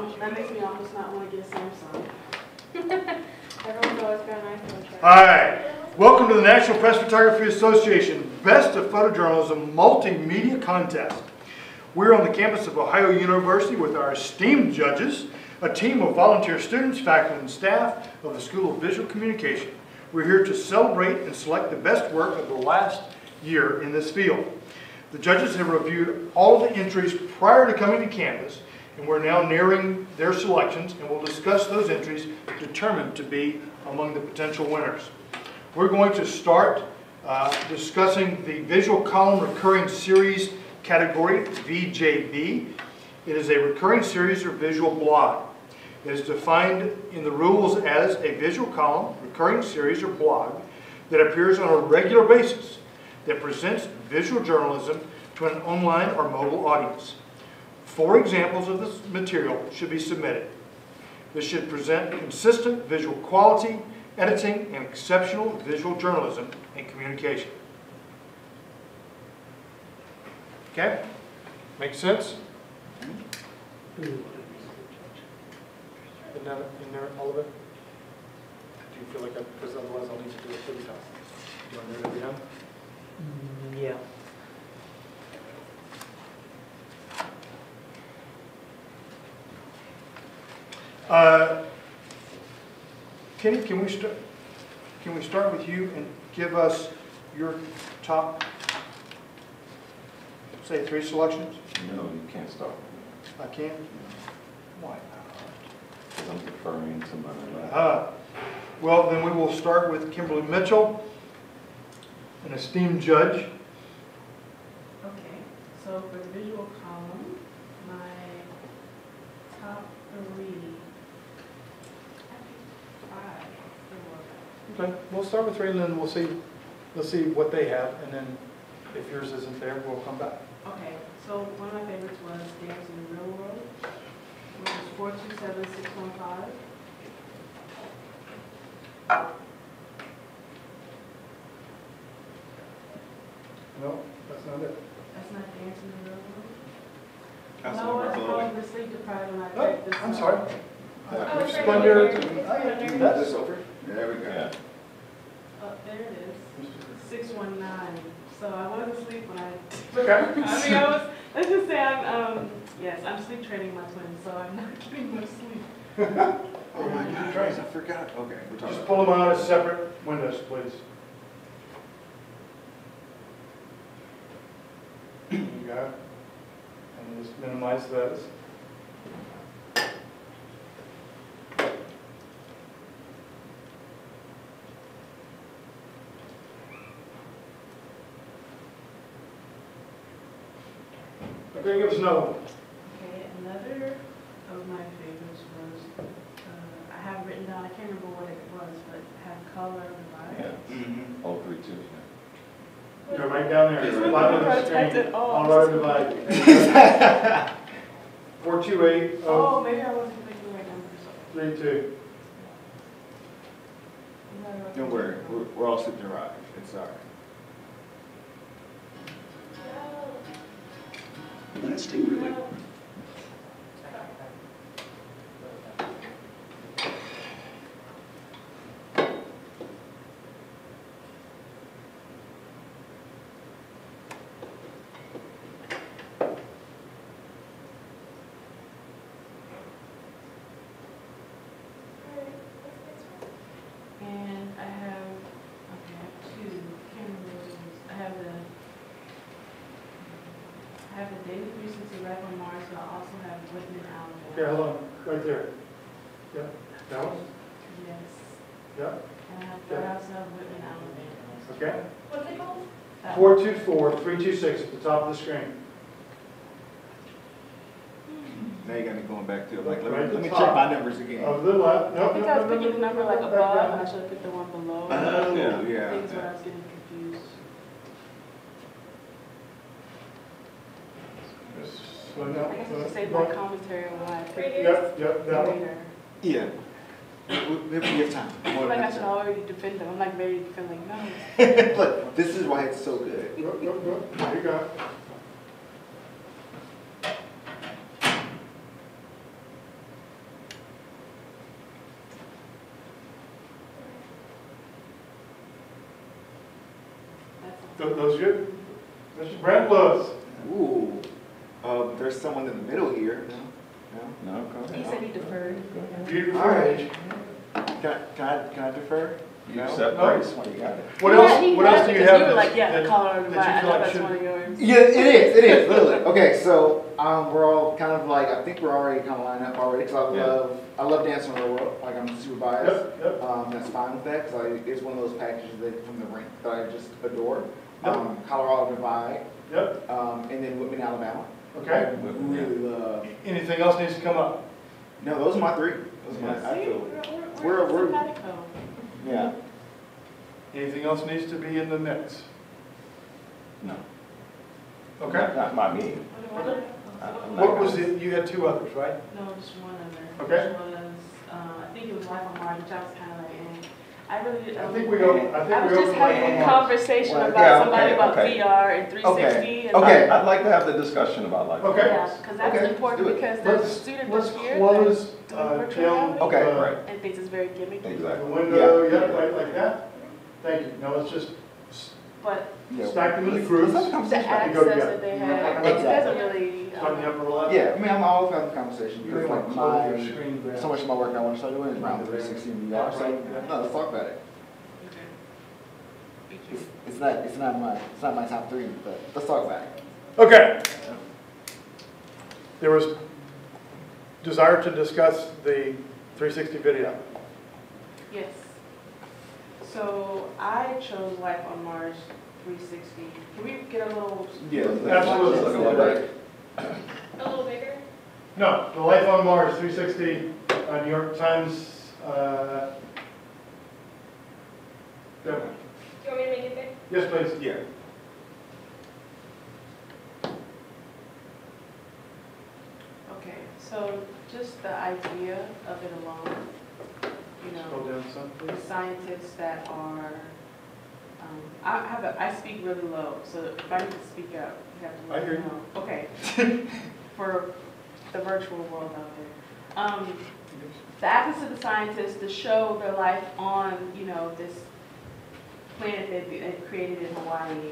that makes me almost not want to get a Samsung. Everyone's always got an iPhone. All right. Welcome to the National Press Photography Association Best of Photojournalism Multimedia Contest. We're on the campus of Ohio University with our esteemed judges, a team of volunteer students, faculty, and staff of the School of Visual Communication. We're here to celebrate and select the best work of the last year in this field. The judges have reviewed all of the entries prior to coming to campus, and we're now nearing their selections, and we'll discuss those entries determined to be among the potential winners. We're going to start discussing the Visual Column Recurring Series category, VJB. It is a recurring series or visual blog. It is defined in the rules as a visual column, recurring series, or blog that appears on a regular basis that presents visual journalism to an online or mobile audience. 4 examples of this material should be submitted. This should present consistent visual quality, editing, and exceptional visual journalism and communication. Okay? Makes sense? Isn't that in there, all of it? Do you feel like that? Because otherwise I'll need to do it for the time. Do you want to be done? Yeah. Kenny, can we start with you and give us your top, say, 3 selections? No, you can't start. I can't? Why not? Because I'm deferring to my Well, then we will start with Kimberly Mitchell, an esteemed judge. Okay, so for the visual column, my top 3, Okay, we'll start with 3 and then we'll see what they have, and then if yours isn't there, we'll come back. Okay, so one of my favorites was Dance in the Real World, which is 427615. No, that's not it. That's not Dance in the Real World? That's No, number I was below supposed it. to sleep deprived when I Oh, picked this I'm up. sorry. Oh, Which it's right splendor? here. It's right here. That's This over? There we go. Yeah. Oh, there it is. 619. So I wasn't asleep when I. Okay. I mean, I was. Let's just say I'm sleep training my twins, so I'm not getting much sleep. Oh my God, guys, I forgot. Okay, we're talking Just about. pull them out as separate windows, please. You got it. And just minimize those. Okay, give us another one. Okay, another of my favorites was I have written down. I can't remember what it was, but had color divide. Yeah. Mm-hmm. All 3 too. Go right down there. This Right one on the protected screen. all. On right divide. 428 Oh, maybe I wasn't picking the right number. So. 32. Don't worry, we're all sleep deprived. It's all right. Let's take really. And I have 2 cameras. I have the Daily 360 right on Mars, but I also have Whitman Allen. Okay, hold on. Right there. Yep. That one? Yes. Yep. And I also have Whitman Allen. Okay. What's it called? That one. 424-326 at the top of the screen. Now you got me going back to like, Right let at me the check top. my numbers again. Of the left. I Nope, think nope, I was nope, picking the nope, number like nope, above, back and I down. should have picked the one below. Oh, I yeah. think is where I was getting confused. So I now, guess I should save my commentary on why I picked Yep, that one. later. Yeah. We have plenty of time. I feel like I should already defend them. I'm like ready to defend, like, no. Look, this is why it's so good. Go. There you go. Those good? Mr. Brent Lewis. Ooh, there's someone in the middle here. No? No, go He ahead. said he deferred. Go ahead. Do you All prefer? right. Can I defer? You No? accept No. price when you got it. What else, He what had else do you because have? You were that- like, yeah, that- the color of the that you vibe. I feel know like that's should- one of yours. Yeah, it is, literally. Okay, so we're all kind of like, I think we're already kind of lined up already, because Yeah. I love Dancing on the World, like I'm super biased. Yep, yep. That's fine with that, because it's one of those packages that, from the rink that I just adore. Yep. Colorado Divide, Yep, and then Whitman, Alabama. okay. I really love. Anything else needs to come up? No, those are my three. Those are my, I See, feel. we're We're- simpatico. Yeah. Anything else needs to be in the mix? No. Okay. Not by me. What do I do? I'm not What was gonna- it, you had two others, right? No, just one other. Okay. Which was, I think it was Life on Mars, which I was kind of like, I really. I think we go, I was just having a conversation Well, about yeah, somebody okay, about okay. VR and 360. And Okay. I'd like to have the discussion about like. Okay. Yeah, because that's Okay, important let's do it. because there's a Let's, student let's this year close, that's doing virtual down, reality Okay, right. and thinks it's very gimmicky. the Exactly. window, yeah, like that. Thank you. Now let's just But Yeah. stack them in the Let's grooves. have a the conversation. access go together. that they have, Exactly. it doesn't really. Start in the upper left. Yeah, I mean, I'm always having a conversation, You because may want like to close your my, screen grab. so much of my work I want to start doing is around 360 and VR, so no, let's talk about it. It's not my top three, but let's talk about it. Okay. There was desire to discuss the 360 video. Yes. So I chose Life on Mars 360. Can we get a little? Yeah, Absolutely. A little bigger? No, the Life on Mars 360, New York Times. Do you want me to make it big? Yes, please. Yeah. Okay, so just the idea of it alone, you Scroll know, down some, the please. scientists that are, I speak really low, so if I need to speak up, you have to I let hear me you. know. Okay, for the virtual world out there. The access of the scientists to show their life on, you know, this planet that they created in Hawaii,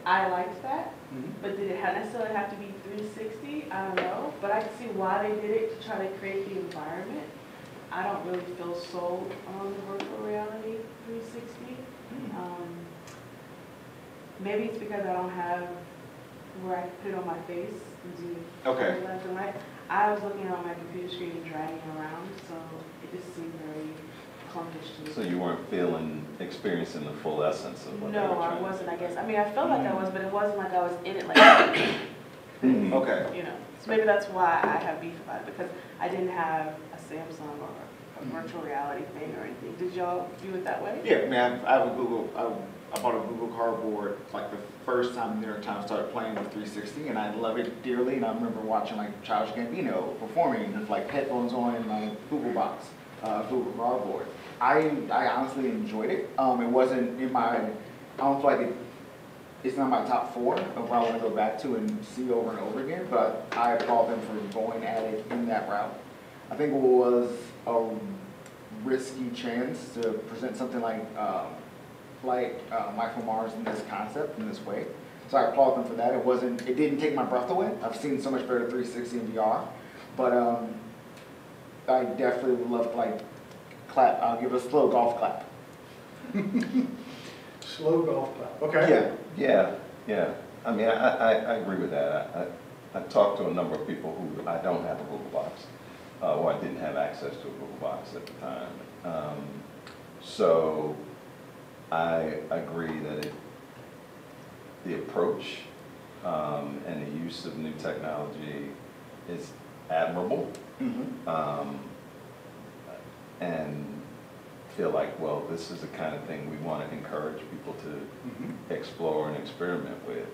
I liked that. But did it necessarily have to be 360? I don't know. But I can see why they did it to try to create the environment. I don't really feel sold on the virtual reality 360. Maybe it's because I don't have where I can put it on my face and do Okay. left and right. I was looking on my computer screen and dragging around, so it just seemed very clunkish to me. So you weren't experiencing the full essence of what they were No, trying I to wasn't, do. I guess. I mean, I felt like I was, but it wasn't like I was in it like, Mhm. Okay. you know. So maybe that's why I have beef about it, because I didn't have a Samsung or a virtual reality thing or anything. Did y'all view it that way? Yeah, I mean, I have a Google, I bought a Google Cardboard like the first time the New York Times started playing with 360, and I love it dearly. And I remember watching like Childish Gambino performing with like headphones on in my Google box, Google Cardboard. I honestly enjoyed it. It wasn't in my, I don't feel like it's not my top four of what I want to go back to and see over and over again, but I applaud them for going at it in that route. I think it was a risky chance to present something like Life on Mars in this concept, in this way. So I applaud them for that. It didn't take my breath away. I've seen so much better 360 in VR, but I definitely would love to like clap. I'll give a slow golf clap. Slow golf clap. Okay. Yeah. I mean, I agree with that. I talked to a number of people who I don't have a Google Box, or I didn't have access to a Google Box at the time. So I agree that the approach and the use of new technology is admirable, and feel like, well, this is the kind of thing we want to encourage people to explore and experiment with.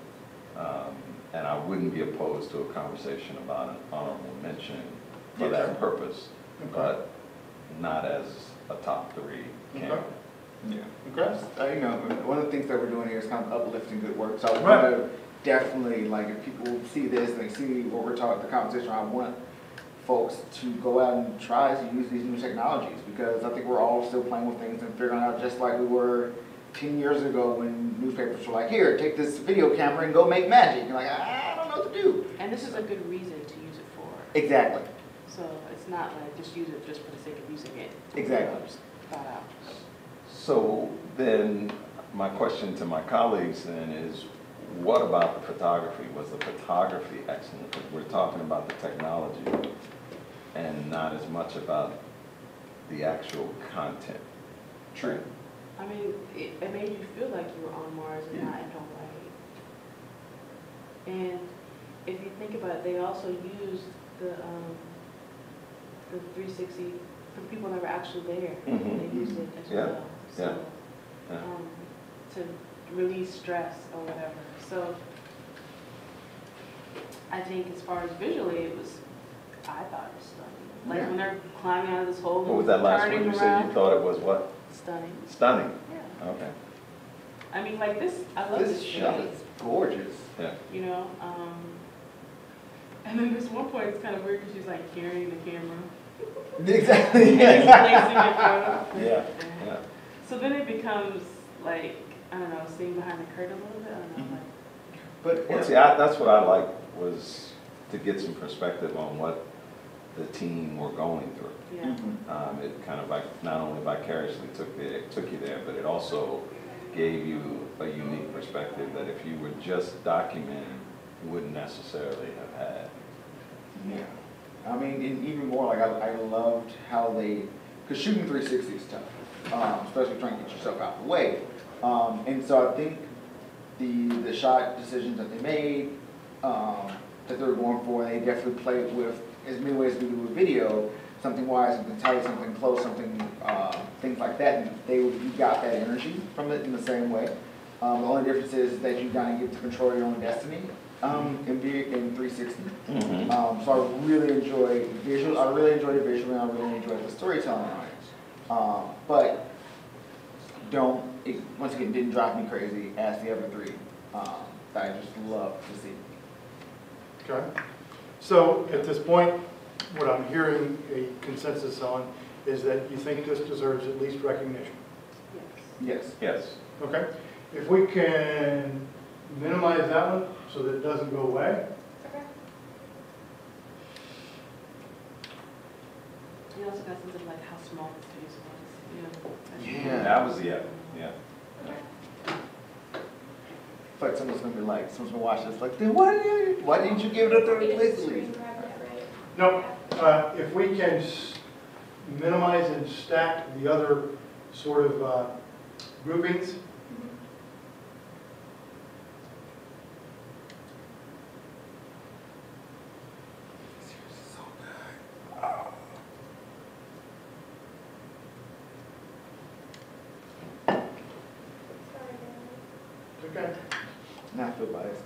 And I wouldn't be opposed to a conversation about an honorable mention for that purpose, but not as a top three candidate. Yeah. Okay. You know, one of the things that we're doing here is kind of uplifting good work. So I Right. want to definitely, like, if people see this and they see what we're talking, the conversation, I want folks to go out and try to use these new technologies, because I think we're all still playing with things and figuring out, just like we were 10 years ago when newspapers were like, here, take this video camera and go make magic. You're like, I don't know what to do. And this is a good reason to use it for. Exactly. So it's not like just use it just for the sake of using it. Exactly. Just thought out. So then, my question to my colleagues then is, what about the photography? Was the photography excellent? Because we're talking about the technology and not as much about the actual content. True. I mean, it made you feel like you were on Mars and not in Hawaii. And if you think about it, they also used the 360 for people that were actually there. Mhm. They used it as Yeah. well. So, Yeah. to release stress or whatever. So I think as far as visually, I thought it was stunning. Like Yeah. when they're climbing out of this hole. What was that last one turning you said you around. thought it was what? Stunning. Stunning. Yeah. Okay. I mean, like this, I love This this shot shot. is gorgeous. Yeah. You know, and then there's one point it's kind of weird because she's like carrying the camera. Exactly. And he's placing it for Yeah. Yeah. So then it becomes like, I don't know, seeing behind the curtain a little bit. I don't know. Mhm. Like, But Well, see, that's what I like, was to get some perspective on what the team were going through. yeah. Mhm. It kind of like not only vicariously took you there, but it also gave you a unique perspective that if you were just documenting, you wouldn't necessarily have had. Yeah. I mean, and even more, like, I loved how they, because shooting 360 is tough, especially trying to get yourself out of the way. And so I think the shot decisions that they made, that they were going for, they definitely played with as many ways as we do with video, something wide, something tight, something close, something, things like that. And you got that energy from it in the same way. The only difference is that you kind of get to control your own destiny in 360. Mm-hmm. So I really enjoyed visual. I really enjoyed it visually. And I really enjoyed the storytelling on it. But once again, didn't drive me crazy as the other three that I just love to see. Okay. So at this point, what I'm hearing a consensus on is that you think this deserves at least recognition. Yes. Yes. Yes. Okay? If we can minimize that one so that it doesn't go away. Okay. You also got something like how small the space was. You know, Yeah. That was, yeah. But someone's gonna be like, someone's gonna watch this like, then why didn't you give it a third We place, just please? screen grab that, right? No, if we can minimize and stack the other sort of groupings, okay? Now I feel biased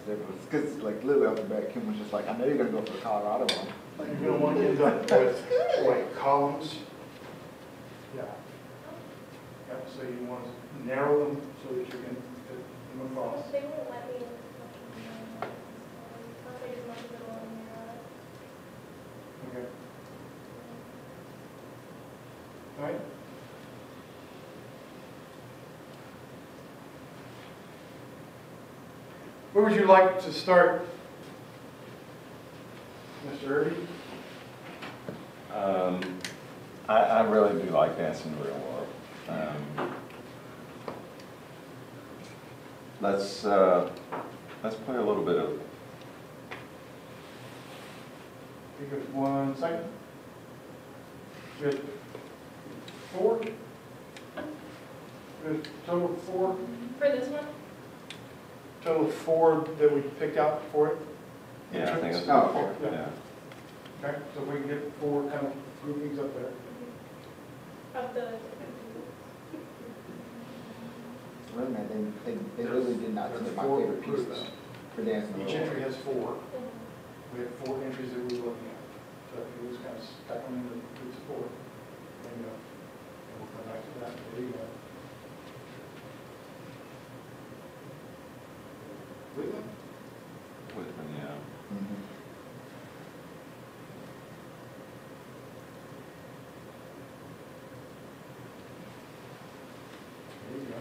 because like literally off the bat, Kim was just like, I know you're gonna go for the Colorado one. Like you're gonna want to end up with like columns. Yeah. Yep, so you want to narrow them so that you can fit them across. They won't let me. I'll take as much as it will in there. Okay. All right. Where would you like to start, Mr. Irby? I really do like dancing in the real world. Let's play a little bit of. Give it 1 second. Good. 4. Good. Total 4. For this one? Total 4 that we picked out for it. Yeah, I think it's Oh, four. yeah. Yeah. Okay, so if we can get 4 kind of groupings up there. Of the. Wait a minute, they really did not There's take my 4 favorite piece groups. though, for dancing. Each entry has 4. Mhm. We have 4 entries that we were looking at. So if you just kind of stack them into groups of 4. There you go. And we'll come back to that. There you go. With them? With them, yeah. Mhm. There you go.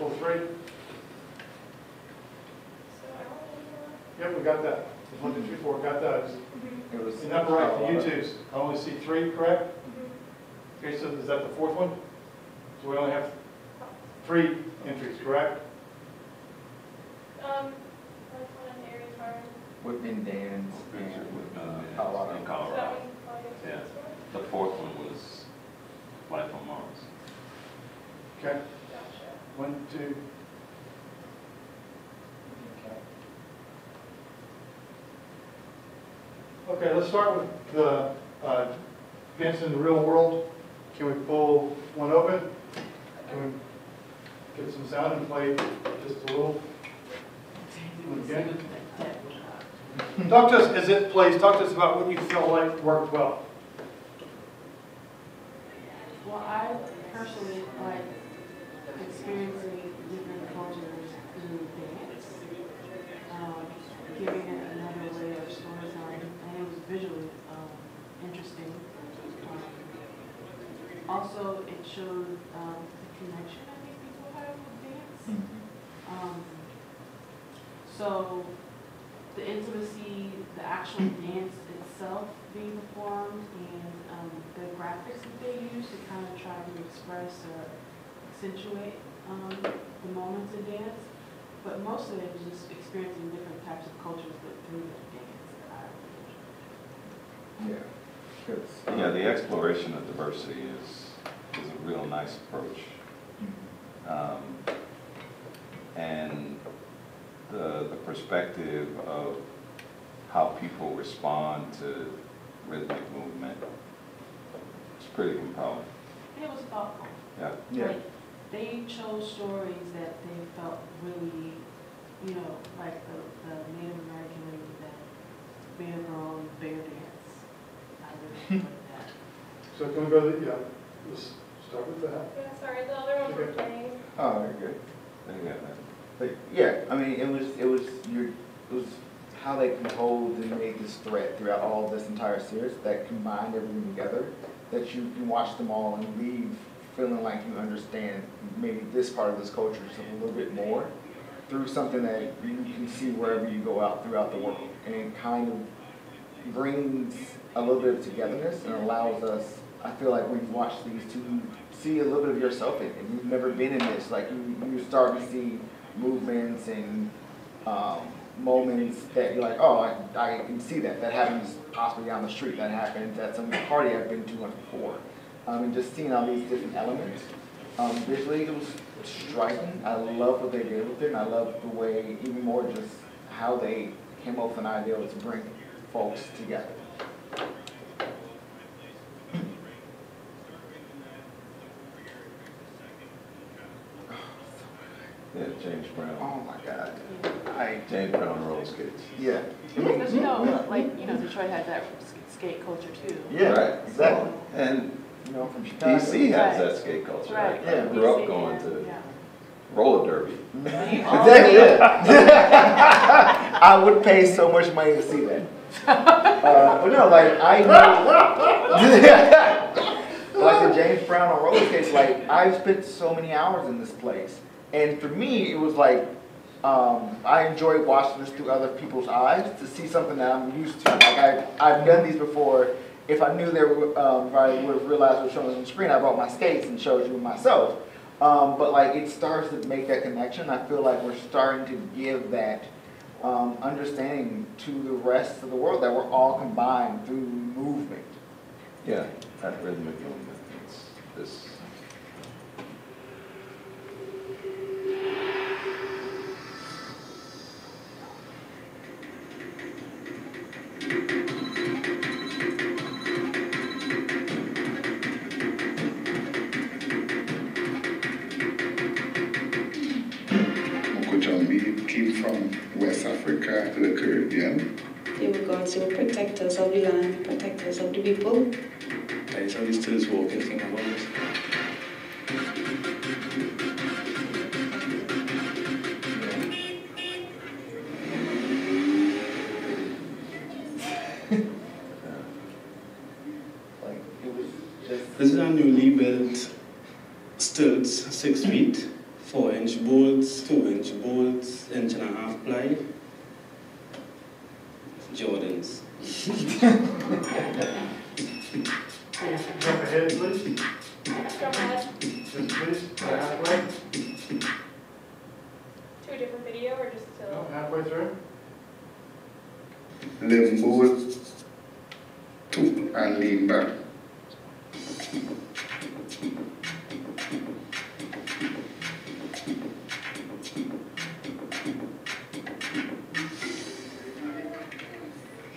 pull 3? So I don't Yep, we got that. 1, 2, 3, 4, got that. It was. In upper right, the YouTubes, I only see 3, correct? know. Okay, so is that the 4th one? So we only have 3 entries, correct? Like one in Aries Farm. Whitman dance and In Colorado. So that Colorado. one probably goes to Yeah. this one. The fourth one was Life on Mars. Okay, Gotcha. 1, 2. Okay, let's start with the events in the real world. Can we pull one open? Can we get some sound and play just a little? Again? Talk to us as it plays. Talk to us about what you felt like worked well. Well, I personally like experiencing different cultures through dance, giving it another way of storytelling, and it was visually interesting. Also, it showed the connection I think people have with dance. So the intimacy, the actual dance itself being performed, and the graphics that they use to kind of try to express or accentuate the moments of dance. But most of it was just experiencing different types of cultures, but through the dance that I really enjoyed. Yeah. Good. Yeah, the exploration of diversity is a real nice approach. And the perspective of how people respond to rhythmic movement is pretty compelling. And it was thoughtful. Yeah. Yeah. Like, they chose stories that they felt really, you know, like the Native American lady that made her own bear dance. I really enjoyed that. So can we go to the, yeah, let's start with that. Yeah, sorry, the other ones were playing. Oh, very good. There you go, man. But yeah, I mean, it was how they composed and made this thread throughout all of this entire series that combined everything together, that you can watch them all and leave feeling like you understand maybe this part of this culture just a little bit more through something that you can see wherever you go out throughout the world. And it kind of brings a little bit of togetherness and allows us, I feel like when you watch these to see a little bit of yourself in it. If you've never been in this, like you start to see movements and moments that you're like, oh, I can see that. That happens possibly down the street. That happens at some party I've been to once before. And just seeing all these different elements. Visually, it was striking. I love what they did with it. And I love the way, even more just how they came up with an idea to bring folks together. Yeah, James Brown. Oh my God. James Brown roller skates. Yeah. Because, you know, like, you know, Detroit had that skate culture too. Yeah, Right. exactly. And You know, from Chicago. DC has Right. that skate culture. Right. Yeah. I grew up DC, going to yeah. roller derby. Exactly, yeah. I would pay so much money to see that. But no, like, I know, like the James Brown on roller skates, like, I've spent so many hours in this place. And for me, it was like, I enjoyed watching this through other people's eyes to see something that I'm used to. Like, I've done these before. If I knew they were, if I would have realized what was showing on the screen, I brought my skates and showed you myself. But like, it starts to make that connection. I feel like we're starting to give that understanding to the rest of the world that we're all combined through movement. Yeah, that rhythmic movement. It's this. We came from West Africa to the Caribbean. They were gods who were protectors of the land, protectors of the people. That's how this still is walking thing about it. Like, it was just... This is a newly built stilts, 6 feet, 4-inch boards, 2-inch boards, 1.5 ply. Jordans. Jump ahead, please. Jump ahead. Just please, halfway. To a different video or just to? No, halfway through. Lean forward, 2, and lean back.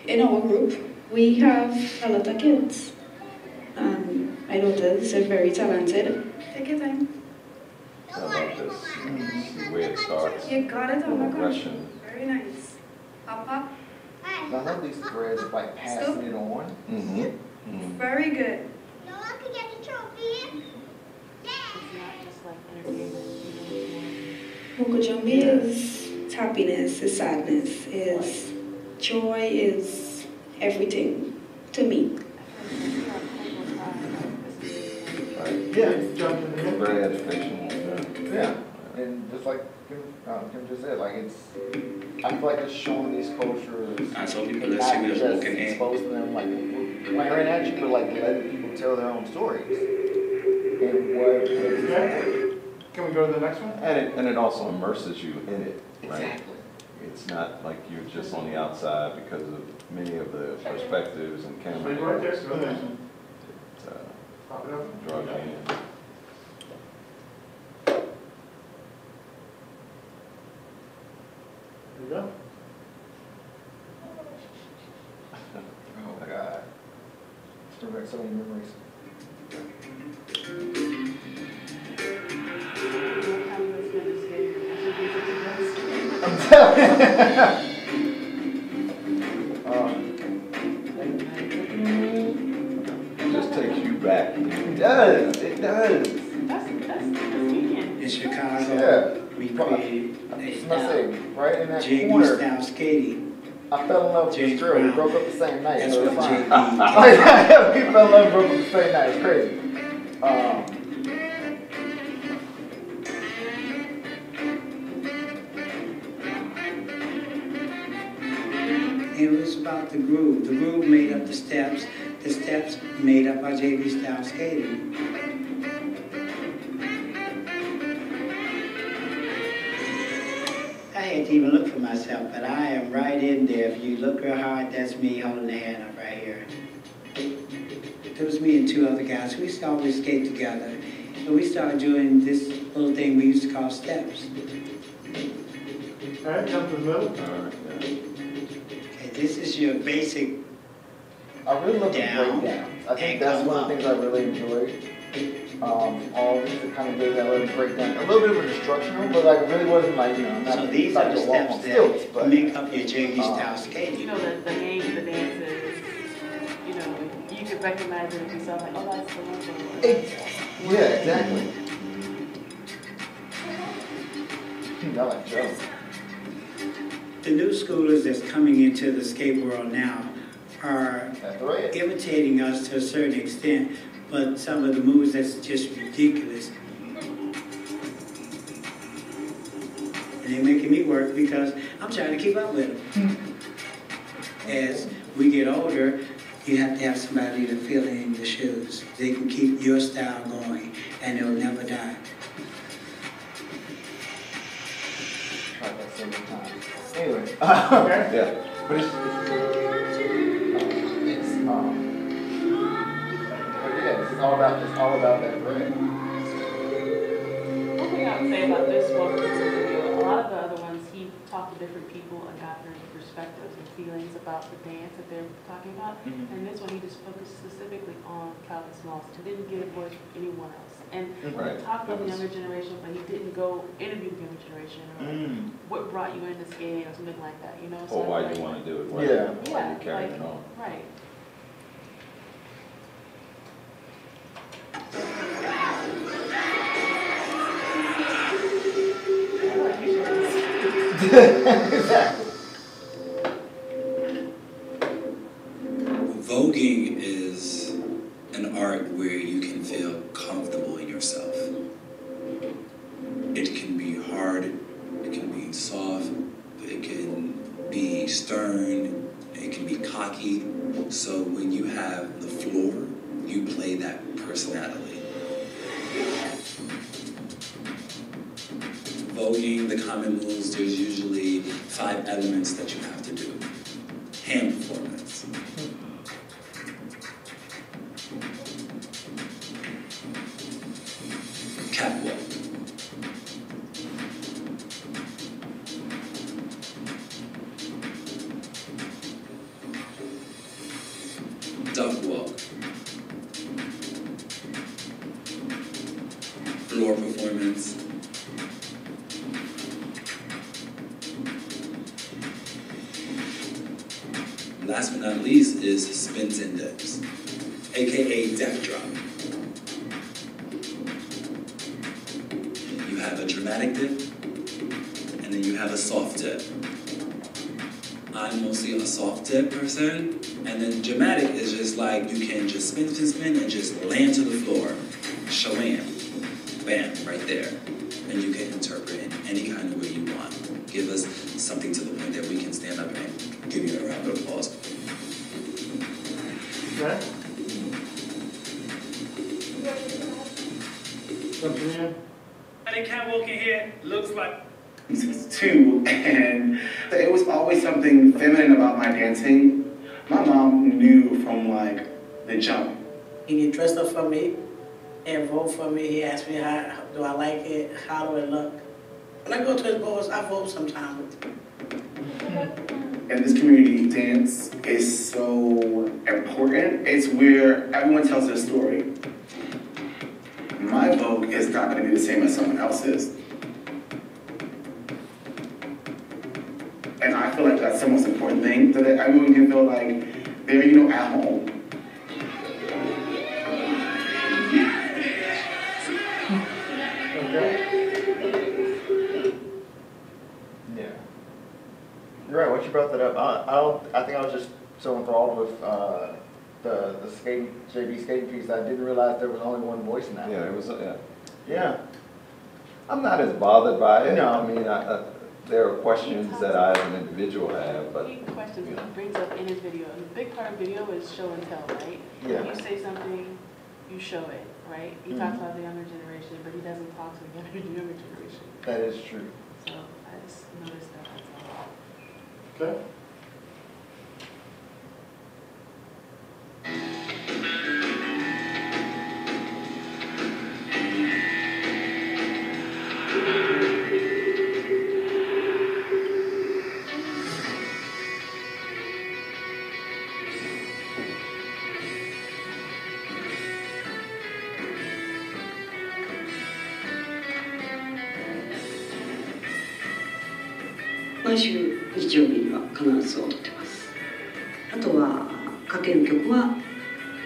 In our group, we have a lot of kids. I noticed they're very talented. Take your time. I love this. See where it starts. You got it, oh my gosh. Progression. Very nice. Up, up. I love these threads of like passing it on. Mm-hmm. Mm-hmm. Very good. It's not just like entertainment, you know, Mukujambi is happiness, is sadness, is joy, is everything to me. Right. Yeah, jump in there. Very educational. Yeah, and just like Kim just said, like it's, I feel like it's showing these cultures. I saw people not that see me just walking in. exposing them, like glaring at you, but like letting people tell their own stories. And what Okay. Can we go to the next one? And it also immerses you in it, right? Exactly. It's not like you're just on the outside because of many of the perspectives and Stay camera right there, angles. go to the next one. It Pop it up. draws you in. There you go. Oh God. Bring back so many memories. I'm telling you. It just takes you back. It does. It does. That's convenient. In Chicago, Yeah. we created It's a my style, thing, right in that JB corner. style skating. I fell in love with this James girl. We Brown. broke up the same night. That's so what it's fine. JB. We fell in love and broke up the same night. It's crazy. It was about the groove. The groove made up the steps made up our JB style skating. I had to even look for myself, but I am right in there. If you look real hard, that's me holding the hand up right here. It was me and 2 other guys. We used to always skate together. And we started doing this little thing we used to call steps. All right, jump to the middle. All right, yeah. Okay, this is your basic. I really love the Down, breakdowns. I think and that's come one of up. the things I really enjoyed. All of this that kind of gave that little breakdown, a little bit of an instructional, but like it really wasn't like, you know, not So these not are the to walk on steps stilts, that but make up your JV style You skating. know, the names of the dances, you know, you could recognize it if you saw like, oh, that's the one. yeah, exactly. I like Joe. The new schoolers that's coming into the skate world now are That's right. imitating us to a certain extent, but some of the moves that's just ridiculous. And they're making me work because I'm trying to keep up with them. As we get older, you have to have somebody to fill in your shoes. They can keep your style going and they'll never die. Tried that several times. Anyway, Okay. Yeah. but it's but yeah, it's all about that bread. One thing I would say about this one video, a lot of the other ones, he talked to different people and got their perspectives and feelings about the dance that they're talking about. Mhm. And this one, he just focused specifically on Calvin Smalls. He didn't give a voice for anyone else. And Right. he talked about the That was- younger generation, but he didn't go interview the younger generation or what brought you into skating or something like that, you know? Or I why feel you like- want to do it. Why Yeah. why you carrying it on. Right. Exactly. Voguing is an art where you can feel comfortable in yourself. It can hockey. So when you have the floor, you play that personality. Voguing, the common moves, there's usually 5 elements that you have to do. Hand performance. Catwalk. Duck walk. Floor performance. Last but not least is spins and dips, aka death drop. You have a dramatic dip, and then you have a soft dip. I'm mostly a soft dip person, and then dramatic is just like you can just spin, spin, spin, and just land to the floor. Shalam, bam, right there. And you can interpret in any kind of way you want. Give us something to the point that we can stand up and give you a round of applause. Okay. Something in? They catwalk in here looks like 2, and it was always something feminine about my dancing. My mom knew from like the jump. He dressed up for me and vote for me. He asked me how do I like it, how do it look. When I go to his balls, I vote sometimes. In this community, dance is so important. It's where everyone tells their story. My vote is not going to be the same as someone else's. And I feel like that's the most important thing, so that everyone can feel like they're, at home. Yeah. You're right. Once you brought that up, I think I was just so enthralled with the JB skating piece that I didn't realize there was only one voice in that. Yeah, it was. Yeah. I'm not as bothered by it. No. I mean, there are questions that I as an individual have, but. Questions he brings up in his video. And the big part of video is show and tell, right? Yeah. You say something, you show it, right? He talks about the younger generation, but he doesn't talk to the younger generation. That is true. So I just noticed that. That's all. Okay.毎週日曜日には必ず踊ってます。あとはかける曲は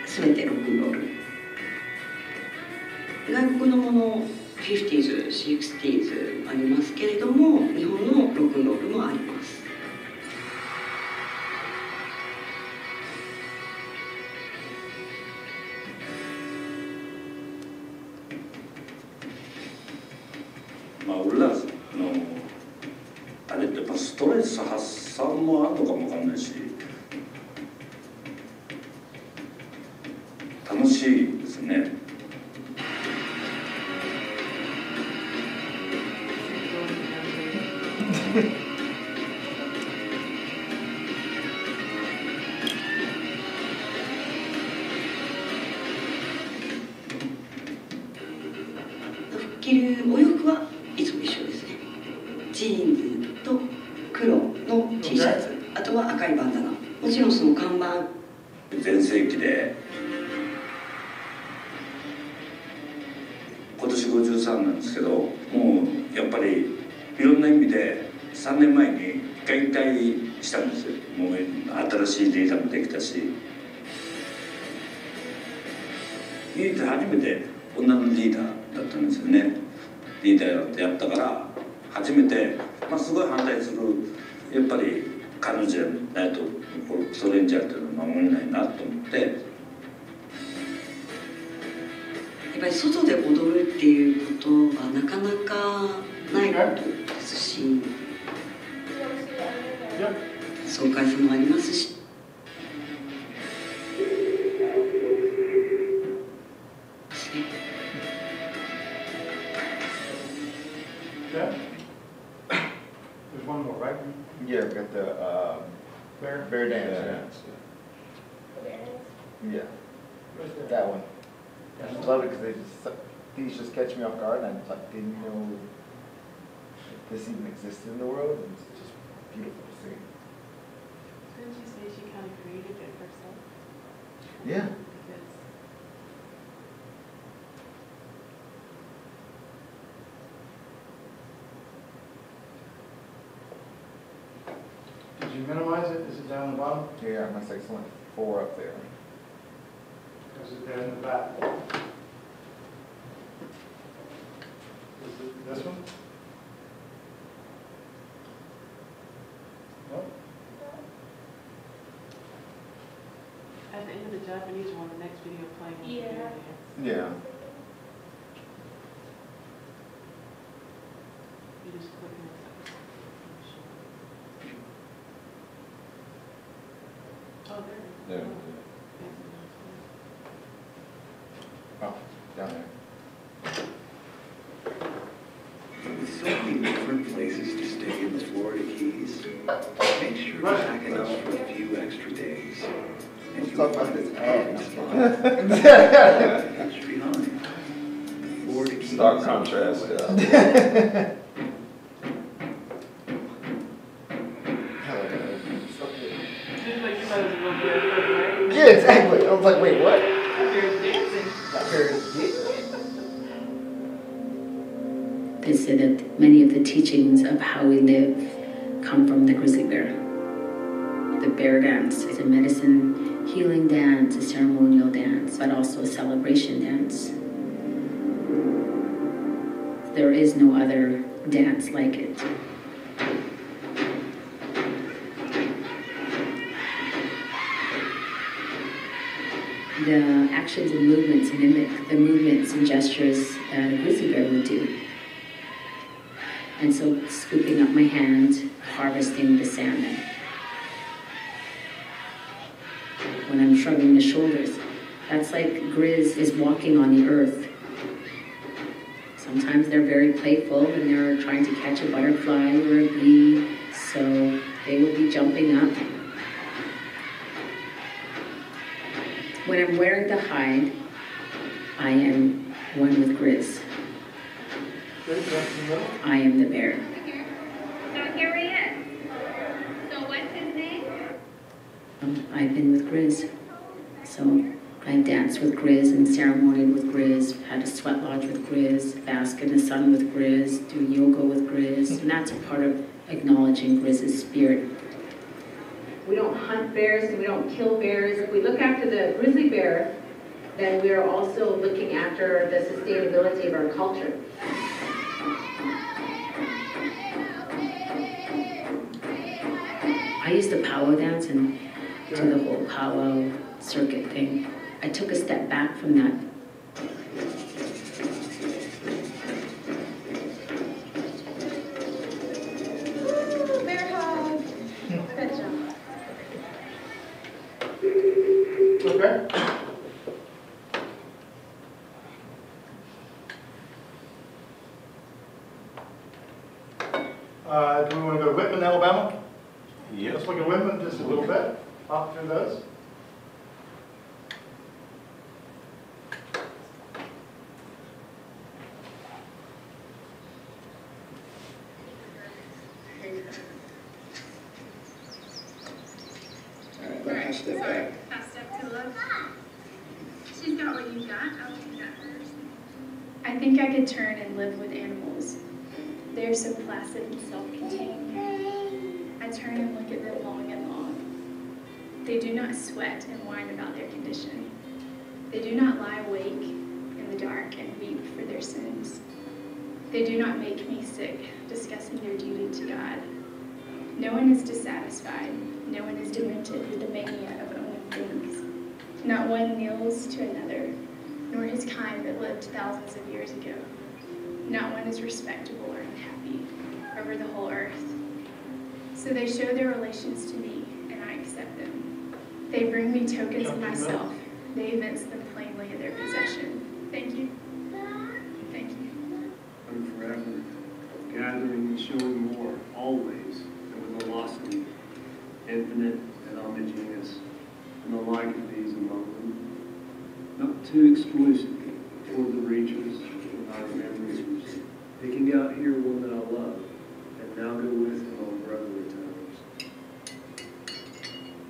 全てロックンロール。外国のもの 50s、60s ありますけれども、日本のロックンロールもあります。俺らのあれってやっぱストレス発散もあるのかもわかんないし、楽しいですね。着るお洋服はいつも一緒ですね。ジーンズと黒の T シャツ、あとは赤いバンダナ。もちろんその看板。全盛期で今年53なんですけど、もうやっぱりいろんな意味で3年前に一回引退したんですよ。もう新しいリーダーもできたし、唯一初めて女のリーダーだったんですよね。リーダーやったから初めて、すごい反対する、やっぱり彼女じゃないとこれクソレンジャーっていうのは守れないなと思って。やっぱり外で踊るっていうことはなかなかないことですし、爽快さもありますし、the bear dance. Yeah. That one. I just love it because these just catch me off guard, and I like didn't know this even existed in the world, and it's just beautiful to see. Didn't you say she kind of created it herself? Yeah. Did you minimize it? Is it down the bottom? Yeah, I'm gonna say something 4 up there. Is it there in the back? Is it this one? Nope. At the end of the Japanese one, the next video playing. Yeah. Yeah. You just click on it. Oh, there it is. There. Oh, down there. With so many different places to stay in the Florida Keys, make sure to pack it up for a few extra days. And you'll find this ad spot. That's behind. Florida Keys. Stark contrast. Yeah, exactly. I was like, wait, what? They say that many of the teachings of how we live come from the grizzly bear. The bear dance is a medicine healing dance, a ceremonial dance, but also a celebration dance. There is no other dance like it. The actions and movements mimic the movements and gestures that a grizzly bear would do. And so scooping up my hand, harvesting the salmon. When I'm shrugging the shoulders, that's like Grizz is walking on the earth. Sometimes they're very playful and they're trying to catch a butterfly or a bee, so they will be jumping up. When I'm wearing the hide, I am one with Grizz. I am the bear. So here he is. So what's his name? I've been with Grizz. So I've danced with Grizz and ceremonied with Grizz, had a sweat lodge with Grizz, bask in the sun with Grizz, do yoga with Grizz, and that's a part of acknowledging Grizz's spirit. We don't hunt bears and we don't kill bears. If we look after the grizzly bear, then we are also looking after the sustainability of our culture. I used the powwow dance and do the whole powwow circuit thing. I took a step back from that. Bear hug. Good job. Okay. Do we want to go to Whitman, Alabama? Yep. Let's look at Whitman just a little bit. Pop through those. Half step back. Half step to the left. She's got what you got. I'll take that first. I think I could turn and live with animals. They're so placid and self-contained. I turn and look at them long and long. They do not sweat and whine about their condition. They do not lie awake in the dark and weep for their sins. They do not make me sick discussing their duty to God. No one is dissatisfied. No one is demented with the mania of owning things. Not one kneels to another, nor his kind that lived thousands of years ago. Not one is respectable or unhappy over the whole earth. So they show their relations to me, and I accept them. They bring me tokens of myself. They evince them plainly in their possession. Thank you. Thank you. I'm forever gathering and showing more, always, and with velocity. infinite and homogeneous, and the like of these among them, not too exclusive toward the reaches of our memories, picking out here one that I love, and now go with him on brotherly terms.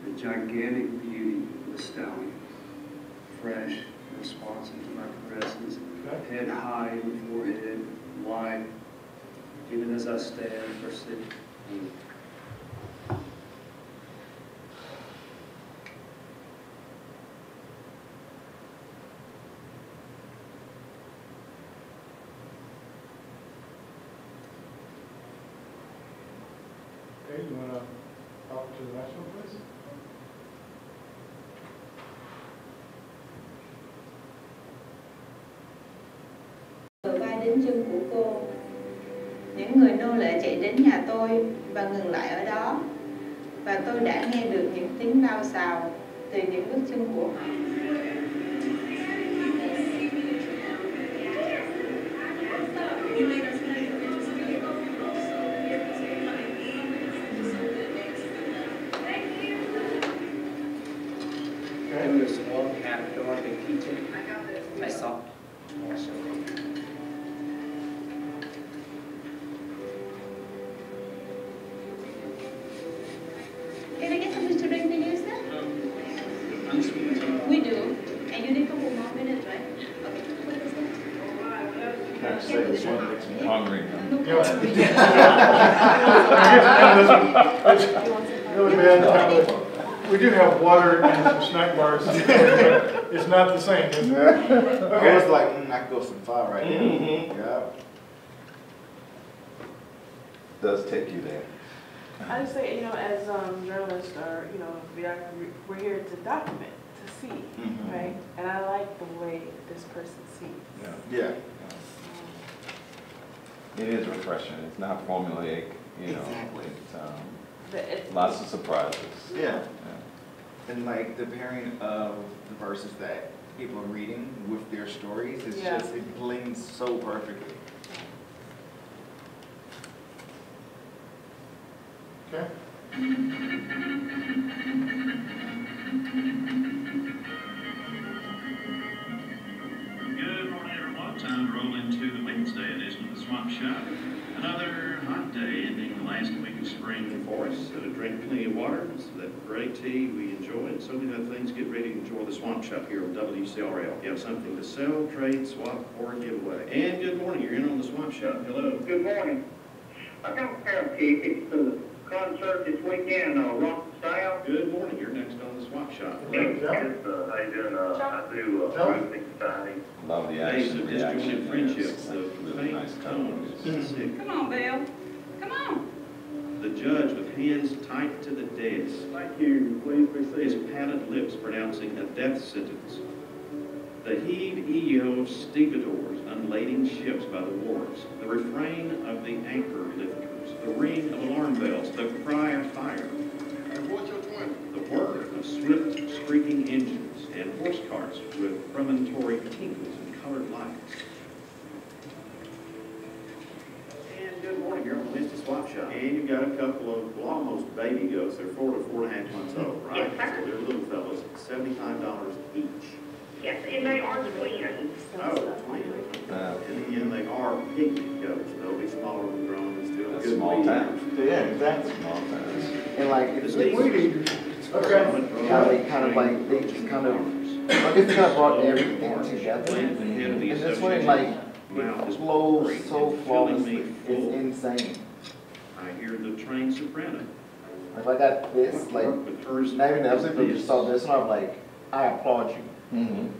The gigantic beauty of the stallion, fresh, responsive to my caresses, head high in the forehead, wide, even as I stand for sitting. Okay, you want to talk to the next one, please? Bờ vai đến chân của cô. Những người nô lệ chạy đến nhà tôi và ngừng lại ở đó. Và tôi đã nghe được những tiếng lao xào từ những bước chân của họ. There's a long cat door at the kitchen. I saw. Can I get something to drink to use that? We do. And you need a couple more minutes, right? I have to say, this one makes me hungry. Really bad. We do have water and some snack bars. It's not the same, is it? Okay. I was like, I could go some far right there. Yeah. Does take you there. I just say, as journalists, or we're here to document, to see, right? And I like the way this person sees. Yeah. It is refreshing. It's not formulaic. Exactly. It's lots of surprises. Yeah. And like the pairing of the verses that people are reading with their stories, it's just, it blends so perfectly. Okay. Good morning, everyone. Time to roll into the Wednesday edition of the Swamp Shop. Another hot day ending the last week of spring for us. So drink plenty of water, so that great tea we enjoy, and so many other things. Get ready to enjoy the Swamp Shop here on WCRL. If you have something to sell, trade, swap, or give away. And good morning. You're in on the Swamp Shop. Hello. Good morning. I got a pair of tickets to the concert this weekend, Rock Style. Good morning. You're next on the Swamp Shop. How you doing? I do Roofing Society. Love the Days action, of reaction. disjointed friendships, the Really nice faint tones. tones. Sick. Come on, Bill. Come on. The judge with hands tight to the desk. Thank you. Please be His seated. padded lips pronouncing a death sentence. The heave-ee-o of stevedores unlading ships by the wharves. The refrain of the anchor lifters. The ring of alarm bells. The cry of fire. The whir of swift, streaking engines and horse carts with premonitory tinkles and colored lights. And good morning, you're on the Wednesday Swap Shop. And you've got a couple of, well, almost baby goats. They're 4 to 4.5 months old, right? Yes, sir. So they're little fellows, $75 each. Yes, and they are twins. Oh, twins. And again, they are pygmy goats. They'll be smaller when grown and still That's good small meat. towns. Yeah, exactly. Small towns. And like, it's kind of like, they just kind of, I guess they kind of brought everything together. And this one, like, it flows so flawlessly. It's insane. I hear the trained soprano. If I got this, like, not even else, if I just saw this one, I'm like, I applaud you.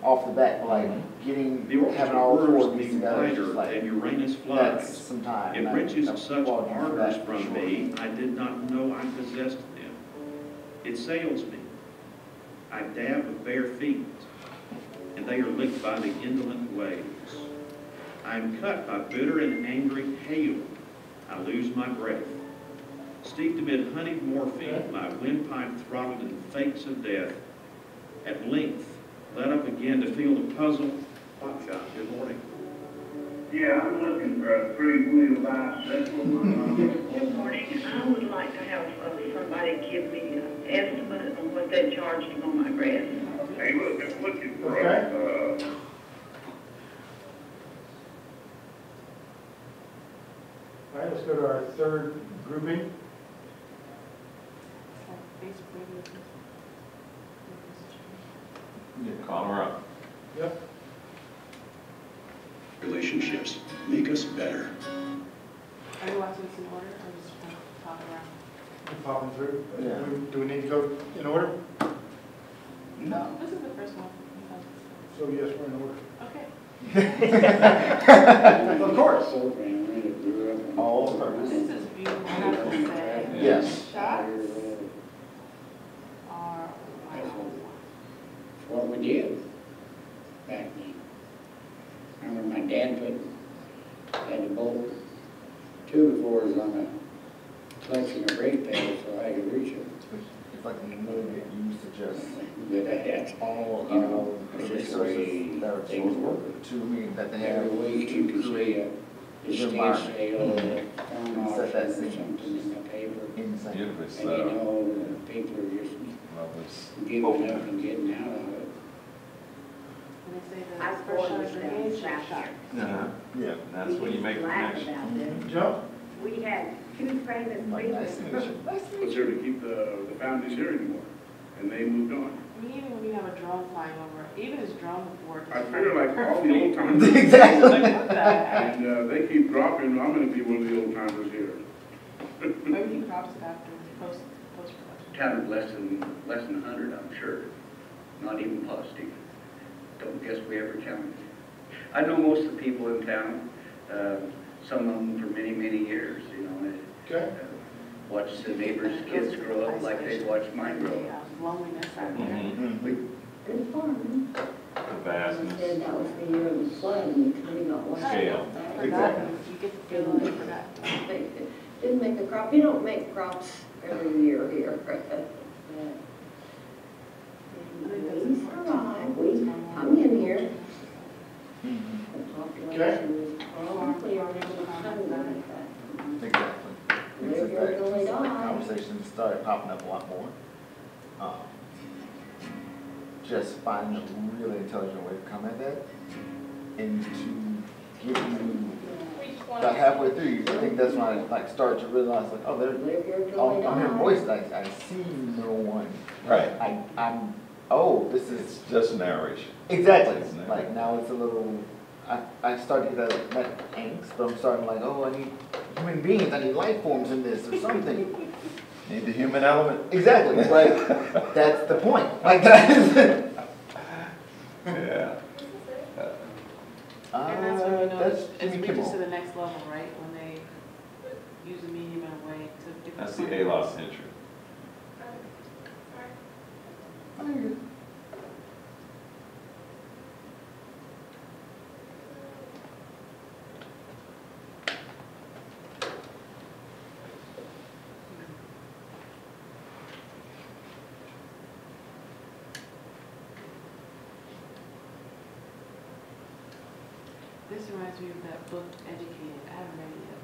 Off the bat, but like having all four pieces together, is just like, and Uranus that's flies. some time. It wrenches such ardors from me, I did not know I possessed them. It sails me. I dab with bare feet, and they are licked by the indolent waves. I am cut by bitter and angry hail. I lose my breath. Steeped amid honeyed morphine, my windpipe throttled in fakes of death. At length, let up again to feel the puzzle. Swap Shop, good morning. Yeah, I'm looking for a three-wheel bicycle. Good morning. I would like to have somebody give me an estimate on what they're charging on my grass. Hey, look, I'm looking for Okay. All right, let's go to our third grouping. Yeah, call her up. Yep. Relationships make us better. Are you watching this in order or just kind of pop around? We're popping through. Yeah. Do we need to go in order? No. This is the first one. So yes, we're in order. Okay. Of course. All purpose. This is beautiful. I have to say. Yes. Shots are What we did back then. I remember my dad had to bolt 2 befores on a collection of brake pads so I could reach it. It's like a little bit used to just But that's all you know, the it's just the resources way that are things work. to me that they have Every week you can see a estate environment. sale or a farm Set auction that or scene. something in the paper. Insane. Beautiful. It's, And you know, people are just giving up and getting out of it. And they say the I first shot bought is the this handshake shot. Yeah, that's when you make the connection. Jump. We had 2 famous people. Was there to keep the founders here anymore, and they moved on. I mean, even when you have a drone flying over, even his drone work. I figure like all the old timers. Exactly. And they keep dropping, I'm gonna be one of the old timers here. Maybe he drops it after post-production. Town of less than 100, I'm sure. Not even plus, Steve. Don't guess we ever counted. I know most of the people in town, some of them for many, many years, you know. Okay. Watched the neighbors' kids grow up like they watched mine grow up. Loneliness out there. Good farm. The vastness. Said that was the year of the flood and you kind of got washed Scale. out. Exactly. You get the feeling you forgot. Didn't make a crop. You don't make crops every year here. We survived. We hung in here. The population was probably around 100 like that. Exactly. Live here till they die. Conversations started popping up a lot more. Just finding a really intelligent way to come at that and to give you about halfway through, I think that's when I like started to realize like, oh, I'm hearing voices. I see no one. Right. This is It's just narration. exactly It's narration. like now it's a little. I started to get that angst, but I'm starting like, oh, I need human beings. I need life forms in this or something. Need the human element. Exactly. Like that's the point. Like that is it. Yeah. And that's when you know That's it Jimmy reaches Kimmel. to the next level, right? When they use the medium in a way to. That's the A-Loss entry. This reminds me of that book, Educated. I haven't read it yet.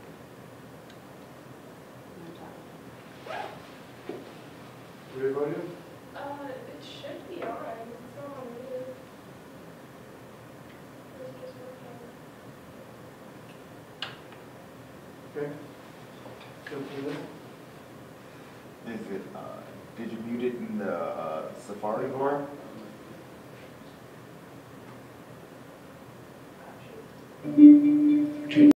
You know what I'm talking Ready for you? It should be on. It's not on mute. It's just working. Okay. Still there? Is it? Did you mute it in the Safari bar?